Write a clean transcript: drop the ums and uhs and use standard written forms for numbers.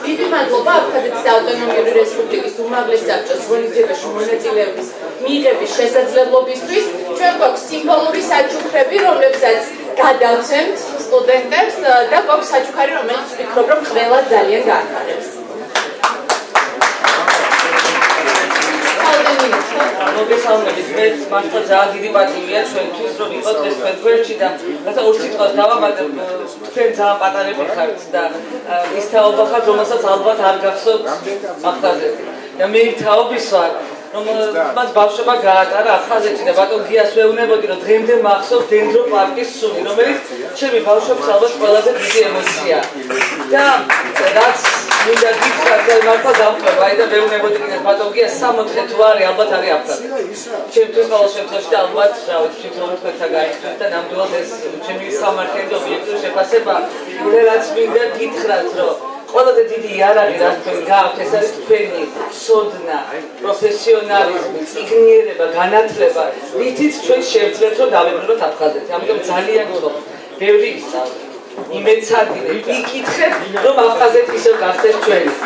დიდი მადლობა აფხაზეთის ავტონომიური რესპუბლიკის უმაღლეს საბჭოს ღონისძიებაში მონაწილეობის მიღების შესაძლებლობისთვის. ჩვენ გვაქვს სიმბოლური საჩუქრები, რომლებსაც გადავცემთ სტუდენტებს და გვაქვს საჩუქარი, რომელიც ვფიქრობ, რომ ყველა ძალიან გაახარებს. მოგესალმებით, მე მართლა ძალიან დიდი პატივია ჩვენთვის, რომ იყოთ ეს თქვენ გვერდში და რათა ორ სიტყვას დავამატებ, თქვენ ძალიან პატარები ხართ და ის თაობა ხართ, რომელსაც ალბათ არ გახსოვთ აფხაზეთი. და მე იმ თაობის ვარ, რომ მას ბავშვობა გაატარა აფხაზეთში და ბატონ გიას ვეუბნებოდი, რომ დღემდე მახსოვს დენდროპარკის სუნი, რომელიც ჩემი ბავშვობის ალბათ ყველაზე დიდი ემოციაა. და რაც მინდა გითხრათ, მართლა დამყვება, და ვეუბნებოდი კიდე ბატონ გიას 60 თუ არის, ალბათ არის აფხაზეთი. ჩემთვის ყოველ შემთხვევაში და ალბათ ვფიქრობ, რომ თქვენთან გაიხსნით და ნამდვილად ეს ჩემი სამართლიანი და ობიექტური შეფასება, რაც მინდა გითხრათ, რომ ყველაზე დიდი იარაღი, რაც თქვენ გააქვთ, ეს არის თქვენი სოდნა, პროფესიონალიზმი, წიგნიერება, განათლება, რითიც ჩვენ შევძლებთ, რომ დავებრუნოთ აფხაზეთი. ამიტომ ძალიან გთხოვთ, ბევრი ისწავლეთ, იმეცადინეთ, იკითხეთ, რომ აფხაზეთი ისევ გახდეს ჩვენი.